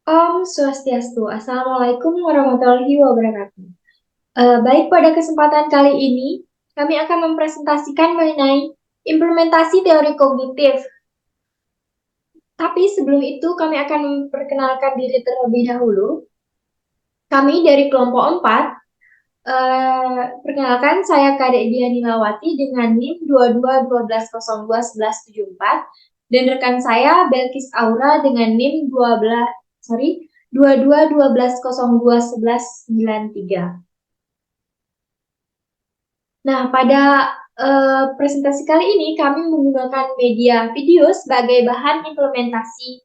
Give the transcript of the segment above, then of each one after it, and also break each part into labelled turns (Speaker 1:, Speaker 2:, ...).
Speaker 1: Om Swastiastu. Assalamualaikum warahmatullahi wabarakatuh. Baik, pada kesempatan kali ini, kami akan mempresentasikan mengenai implementasi teori kognitif. Tapi sebelum itu, kami akan memperkenalkan diri terlebih dahulu. Kami dari kelompok 4. Perkenalkan, saya Kadek Diani Lawati dengan NIM 22 12 02 11 74 dan rekan saya Belkis Aura dengan NIM 22 12 11 93. Nah, pada presentasi kali ini kami menggunakan media video sebagai bahan implementasi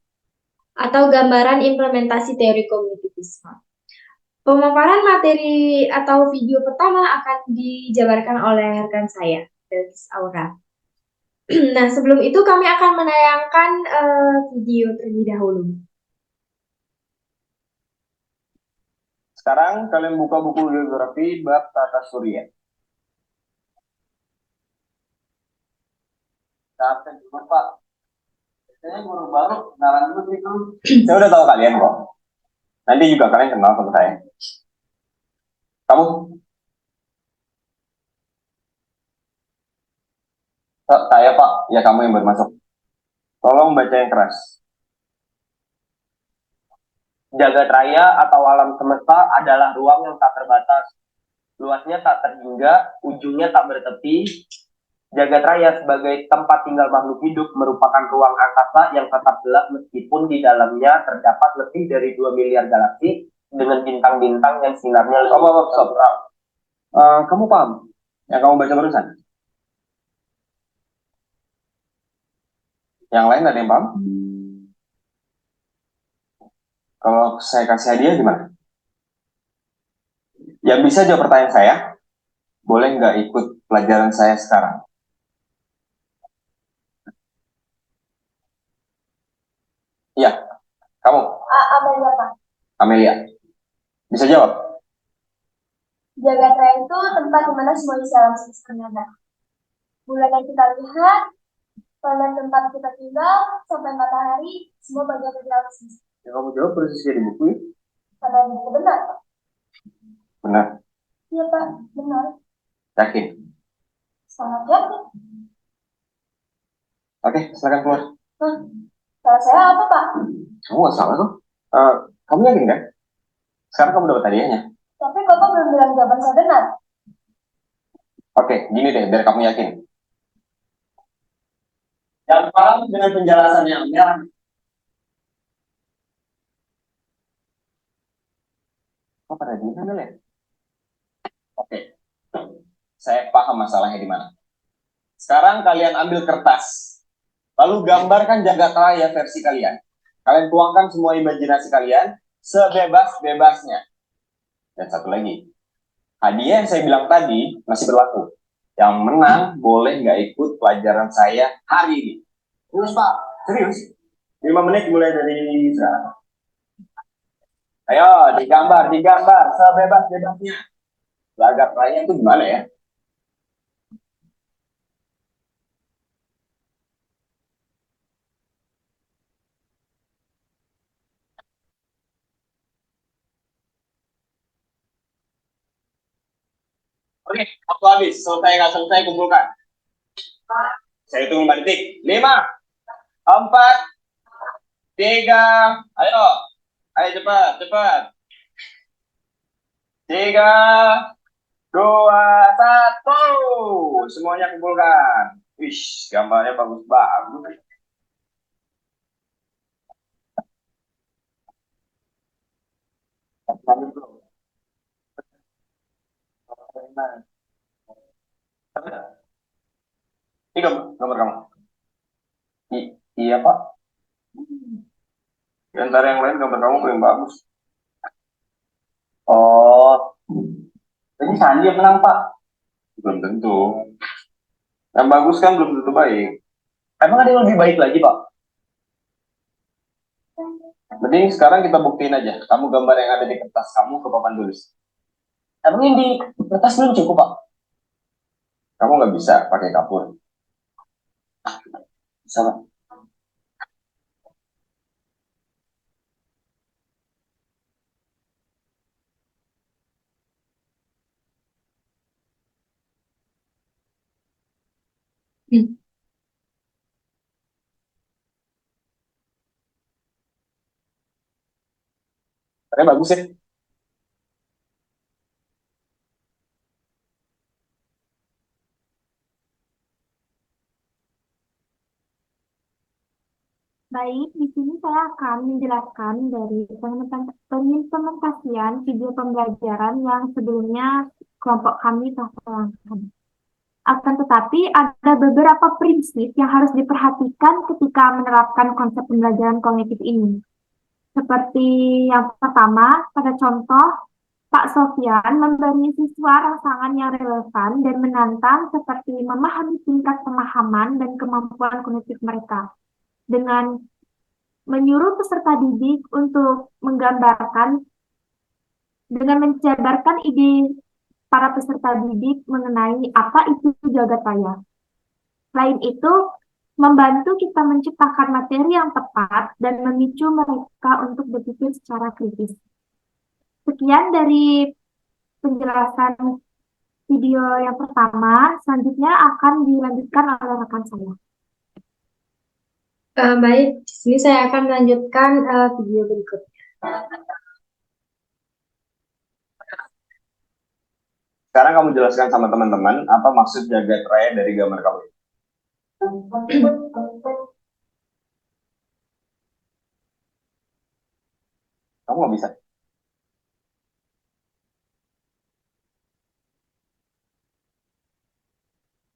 Speaker 1: atau gambaran implementasi teori kognitivisme. Pemaparan materi atau video pertama akan dijabarkan oleh rekan saya, Belkis Aura. Nah, sebelum itu kami akan menayangkan video terlebih dahulu.
Speaker 2: Sekarang kalian buka buku geografi bab tata surya. Capek juga Pak. Saya guru baru, kenalan dulu sih itu. Saya udah tahu kalian kok. Nanti juga kalian kenal sama saya. Kamu, saya Pak, ya kamu yang bermasuk. Tolong baca yang keras. Jagat raya atau alam semesta adalah ruang yang tak terbatas. Luasnya tak terhingga, ujungnya tak bertepi. Jagat raya sebagai tempat tinggal makhluk hidup merupakan ruang angkasa yang tetap gelap meskipun di dalamnya terdapat lebih dari 2 miliar galaksi dengan bintang-bintang yang sinarnya kamu paham? Yang kamu baca barusan? Yang lain ada yang paham? Kalau saya kasih hadiah gimana? Yang bisa jawab pertanyaan saya, boleh nggak ikut pelajaran saya sekarang? Iya, kamu,
Speaker 1: Amelia, Pak.
Speaker 2: Amelia. Bisa jawab?
Speaker 1: Jagat raya itu tempat di mana semua isi alam semesta ada. Bulan yang kita lihat, planet tempat kita tinggal, sampai matahari, semua bagian dari alam semesta.
Speaker 2: Yang kamu jawab persis di buku ya?
Speaker 1: Karena itu benar.
Speaker 2: Benar.
Speaker 1: Iya, Pak. Benar.
Speaker 2: Yakin?
Speaker 1: Sangat yakin.
Speaker 2: Oke, silakan keluar.
Speaker 1: Salah saya apa, Pak?
Speaker 2: Kamu nggak salah tuh. Eh, kamu yakin kan? Sekarang kamu dapat hadiahnya.
Speaker 1: Tapi Bapak belum bilang jawaban saya benar.
Speaker 2: Oke, gini deh, biar kamu yakin. Yang paham dengan penjelasan yang merah. Kok pada diem kan ya? Oke, saya paham masalahnya di mana. Sekarang kalian ambil kertas, lalu gambarkan jagat raya versi kalian. Kalian tuangkan semua imajinasi kalian sebebas-bebasnya. Dan satu lagi, hadiah yang saya bilang tadi masih berlaku. Yang menang boleh nggak ikut pelajaran saya hari ini. Serius Pak, serius. 5 menit mulai dari sekarang. Ayo, digambar sebebas-bebasnya. Jagat raya itu gimana ya? Oke, waktu habis. Selesai nggak selesai, kumpulkan. Saya hitung 5 detik. 5, 4, 3, ayo. Ayo cepat, cepat. 3, 2, 1. Semuanya kumpulkan. Wih, gambarnya bagus-bagus. Ini gambar kamu. Iya Pak. Di antara yang lain gambar kamu paling bagus. Oh, jadi Sandi yang menang Pak. Belum tentu. Yang bagus kan belum tentu baik. Emang ada yang lebih baik lagi Pak? Mending sekarang kita buktiin aja. Kamu gambar yang ada di kertas kamu ke papan tulis. Emang ini di kertas belum cukup Pak? Kamu nggak bisa pakai kapur. Bisa Pak? Tapi bagus ya.
Speaker 1: Baik, di sini saya akan menjelaskan dari pengimplementasian video pembelajaran yang sebelumnya kelompok kami telah lakukan. Akan tetapi ada beberapa prinsip yang harus diperhatikan ketika menerapkan konsep pembelajaran kognitif ini. Seperti yang pertama, pada contoh, Pak Sofyan memberi siswa rangsangan yang relevan dan menantang seperti memahami tingkat pemahaman dan kemampuan kognitif mereka dengan menyuruh peserta didik untuk menggambarkan dengan menjabarkan ide para peserta didik mengenai apa itu jagat raya. Selain itu, membantu kita menciptakan materi yang tepat dan memicu mereka untuk berpikir secara kritis. Sekian dari penjelasan video yang pertama, selanjutnya akan dilanjutkan oleh rekan saya. Baik, di sini saya akan melanjutkan video berikutnya.
Speaker 2: Sekarang kamu jelaskan sama teman-teman apa maksud jagat raya dari gambar kamu. Kamu nggak bisa.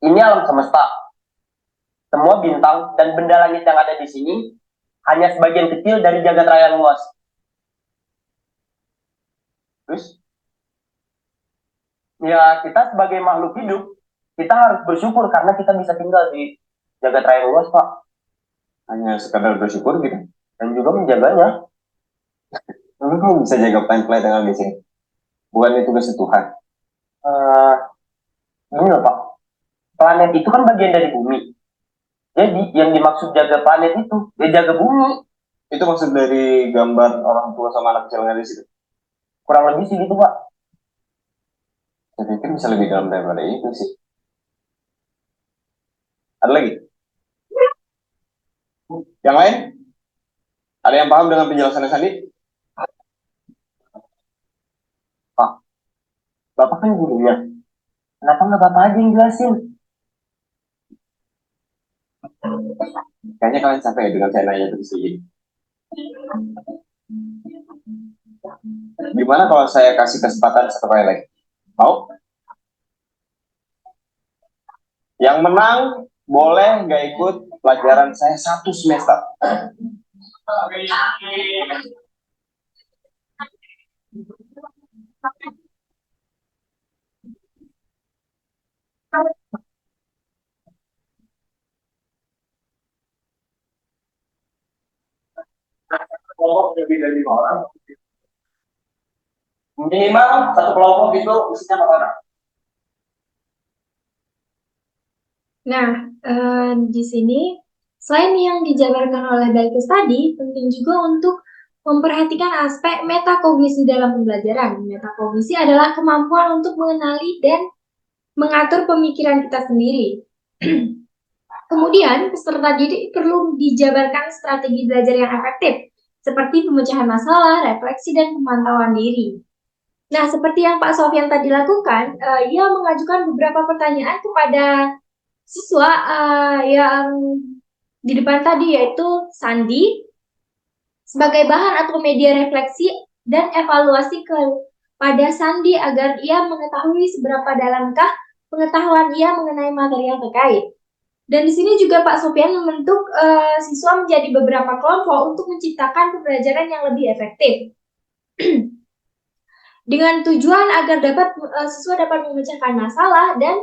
Speaker 2: Ini alam semesta. Semua bintang dan benda langit yang ada di sini hanya sebagian kecil dari jagat raya yang luas. Terus, ya kita sebagai makhluk hidup, kita harus bersyukur karena kita bisa tinggal di jagat raya yang luas, Pak. Hanya sekadar bersyukur gitu. Dan juga menjaganya. Lalu kamu bisa jaga planet-planet yang ada di sini. Bukan itu tugas Tuhan. Gini loh, Pak. Planet itu kan bagian dari bumi. Jadi yang dimaksud jaga planet itu, ya jaga bumi. Itu maksud dari gambar orang tua sama anak kecil yang ada di situ. Kurang lebih sih gitu, Pak. Saya pikir bisa lebih dalam daripada itu sih. Ada lagi? Yang lain? Ada yang paham dengan penjelasan Sandi? Pak, Bapak kan gurunya. Kenapa nggak Bapak aja yang jelasin? Kayaknya kalian capek ya dengan saya nanya terus begini. Gimana kalau saya kasih kesempatan satu kali lagi? Mau? Yang menang boleh nggak ikut pelajaran saya 1 semester. Kelompok lebih dari 5 orang. Minimal satu kelompok itu isinya 4 orang.
Speaker 1: Nah, di sini selain yang dijabarkan oleh Balkis tadi, penting juga untuk memperhatikan aspek metakognisi dalam pembelajaran. Metakognisi adalah kemampuan untuk mengenali dan mengatur pemikiran kita sendiri. Kemudian, peserta didik perlu dijabarkan strategi belajar yang efektif, seperti pemecahan masalah, refleksi, dan pemantauan diri. Nah, seperti yang Pak Sofyan tadi lakukan, ia mengajukan beberapa pertanyaan kepada siswa yang di depan tadi, yaitu Sandi, sebagai bahan atau media refleksi dan evaluasi kepada Sandi agar ia mengetahui seberapa dalamkah pengetahuan ia mengenai materi yang terkait. Dan di sini juga Pak Sofyan membentuk siswa menjadi beberapa kelompok untuk menciptakan pembelajaran yang lebih efektif. Dengan tujuan agar siswa dapat memecahkan masalah dan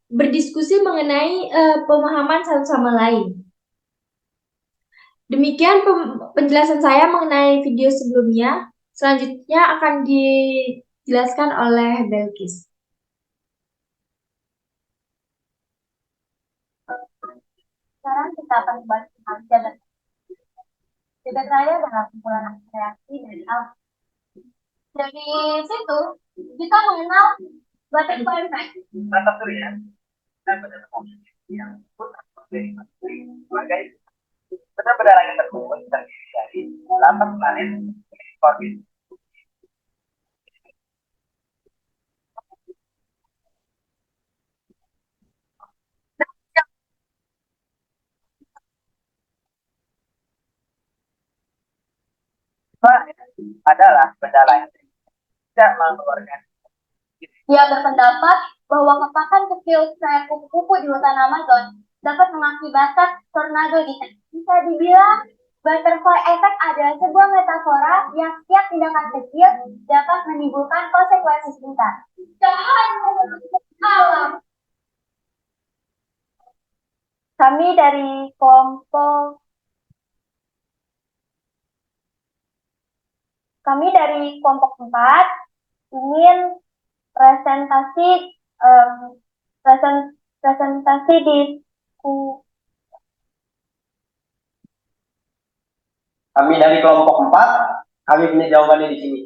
Speaker 1: berdiskusi mengenai pemahaman satu sama lain. Demikian penjelasan saya mengenai video sebelumnya. Selanjutnya akan dijelaskan oleh Belkis.
Speaker 3: Sekarang kita akan membahas tentang jagat. Jagat raya adalah kumpulan reaksi dari alam. Dari situ, kita mengenal butterfly effect.
Speaker 2: Mantap tuh ya.
Speaker 4: yang disebut sebagai benda-benda langit tersebut terdiri dari 8 planet orbit. Adalah benda lain tidak mengeluarkan.
Speaker 3: Dia berpendapat bahwa hentakan kecil kayak kupu-kupu di hutan Amazon dapat mengakibatkan tornado di sana. Bisa dibilang butterfly effect adalah sebuah metafora yang setiap tindakan kecil dapat menimbulkan konsekuensi sebentar. Alam. Kami dari kelompok 4 ingin presentasi presentasi di
Speaker 4: Kami dari kelompok 4, kami punya jawabannya di sini.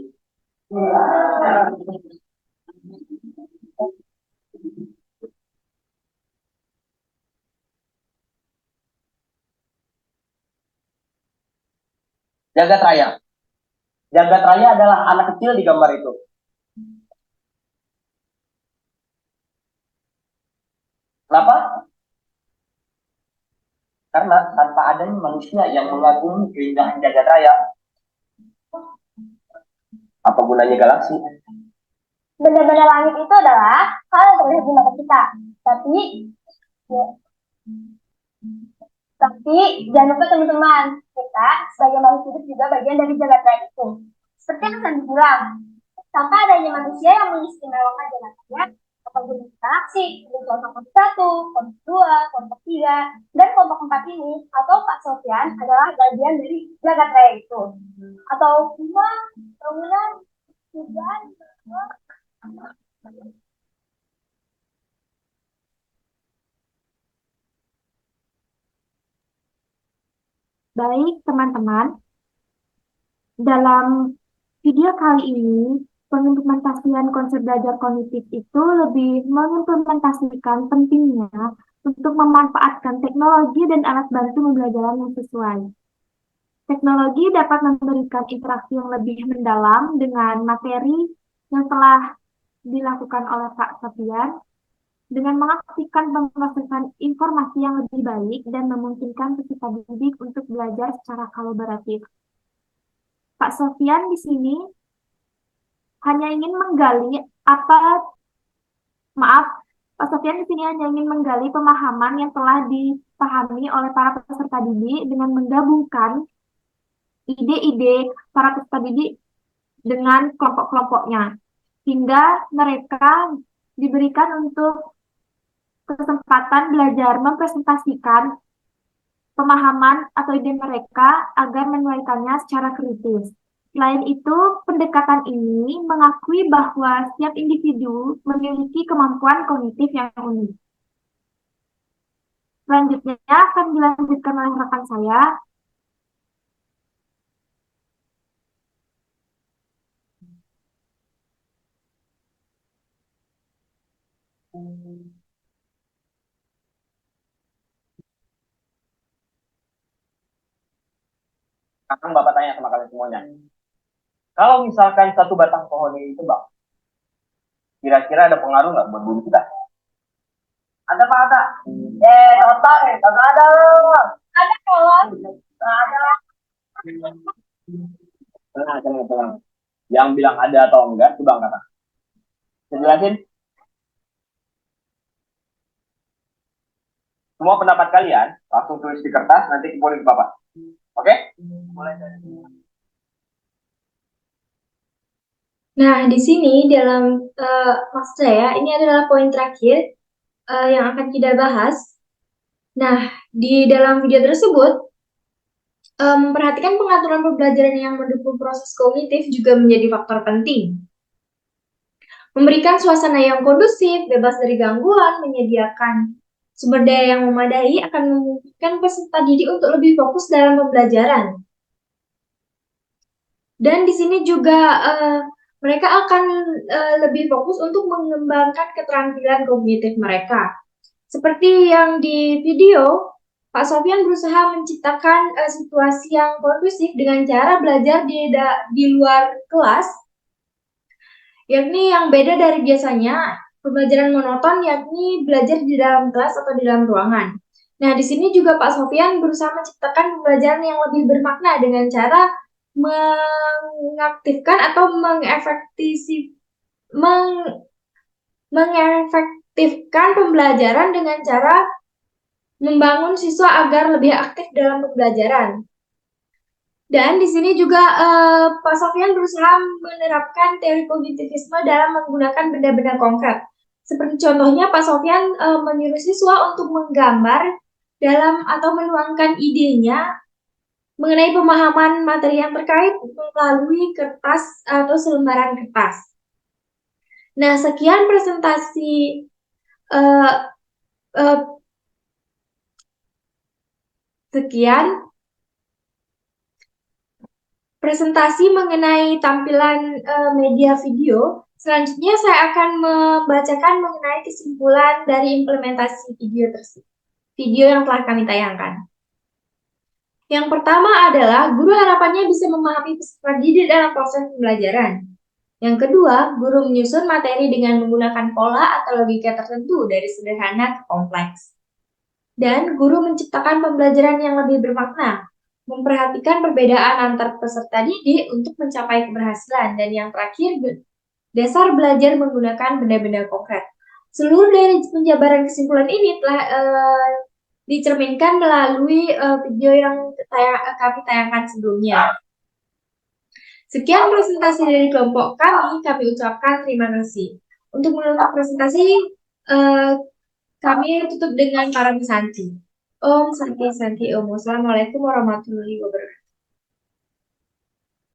Speaker 4: Jagat Raya. Jagat Raya adalah anak kecil di gambar itu. Kenapa? Karena tanpa adanya manusia yang mengagumi keindahan jagat raya, apa gunanya galaksi?
Speaker 3: benda-benda langit itu adalah hal yang terlihat di mata kita, tapi jangan lupa teman-teman, kita sebagai makhluk hidup juga bagian dari jagat raya itu. Seperti yang Sandi bilang, tanpa adanya manusia yang mengistimewakan jagat raya, apabila interaksi dari kelompok 1, kelompok 2, kelompok 3, dan kelompok 4 ini, atau Pak Sofian adalah bagian dari jagat raya itu. Atau rumah, bangunan, hujan,
Speaker 1: Baik, teman-teman. Dalam video kali ini, pengimplementasian konsep belajar kognitif itu lebih mengimplementasikan pentingnya untuk memanfaatkan teknologi dan alat bantu pembelajaran yang sesuai. Teknologi dapat memberikan interaksi yang lebih mendalam dengan materi yang telah dilakukan oleh Pak Sofian, dengan mengaktifkan pemrosesan informasi yang lebih baik dan memungkinkan peserta didik untuk belajar secara kolaboratif. Pak Sofian di sini hanya ingin menggali Pak Sofian di sini hanya ingin menggali pemahaman yang telah dipahami oleh para peserta didik dengan menggabungkan ide-ide para peserta didik dengan kelompok-kelompoknya, hingga mereka diberikan untuk kesempatan belajar mempresentasikan pemahaman atau ide mereka agar menuaikannya secara kritis. Selain itu, pendekatan ini mengakui bahwa setiap individu memiliki kemampuan kognitif yang unik. Selanjutnya akan dilanjutkan oleh rekan saya.
Speaker 4: Sekarang Bapak tanya sama kalian semuanya. Kalau misalkan satu batang pohon ini tebang, kira-kira ada pengaruh nggak buat bumi kita? Ada Pak, ada. Contoh kagak ada.
Speaker 3: ada kawan,
Speaker 4: Ada. Tenang. Yang bilang ada atau enggak, coba angkat tangan. Saya jelasin. Semua pendapat kalian langsung tulis di kertas, nanti kumpulin ke Bapak. Oke? Mulai dari.
Speaker 1: Nah, di sini dalam maksud saya ini adalah poin terakhir yang akan kita bahas. Nah, di dalam video tersebut, perhatikan pengaturan pembelajaran yang mendukung proses kognitif juga menjadi faktor penting. Memberikan suasana yang kondusif, bebas dari gangguan, menyediakan sumber daya yang memadai akan memungkinkan peserta didik untuk lebih fokus dalam pembelajaran. Dan di sini juga mereka akan lebih fokus untuk mengembangkan keterampilan kognitif mereka. Seperti yang di video, Pak Sofyan berusaha menciptakan situasi yang kondusif dengan cara belajar di luar kelas, yakni yang beda dari biasanya pembelajaran monoton, yakni belajar di dalam kelas atau di dalam ruangan. Nah, di sini juga Pak Sofyan berusaha menciptakan pembelajaran yang lebih bermakna dengan cara mengaktifkan atau mengefektifkan pembelajaran dengan cara membangun siswa agar lebih aktif dalam pembelajaran. Dan di sini juga Pak Sofyan berusaha menerapkan teori kognitivisme dalam menggunakan benda-benda konkret. Seperti contohnya Pak Sofyan menyuruh siswa untuk menggambar dalam atau menuangkan idenya mengenai pemahaman materi yang terkait melalui kertas atau selembaran kertas. Nah, sekian presentasi uh, uh, sekian presentasi mengenai tampilan media video. Selanjutnya saya akan membacakan mengenai kesimpulan dari implementasi video yang telah kami tayangkan. Yang pertama adalah guru harapannya bisa memahami peserta didik dalam proses pembelajaran. Yang kedua, guru menyusun materi dengan menggunakan pola atau logika tertentu dari sederhana ke kompleks. Dan guru menciptakan pembelajaran yang lebih bermakna, memperhatikan perbedaan antar peserta didik untuk mencapai keberhasilan. Dan yang terakhir, dasar belajar menggunakan benda-benda konkret. Seluruh dari penjabaran kesimpulan ini telah dicerminkan melalui video yang kami tayangkan sebelumnya. Sekian presentasi dari kelompok kami ucapkan terima kasih. Untuk menutup presentasi, kami tutup dengan para pesanti. Om Santi Santi Om. Wassalamualaikum warahmatullahi wabarakatuh.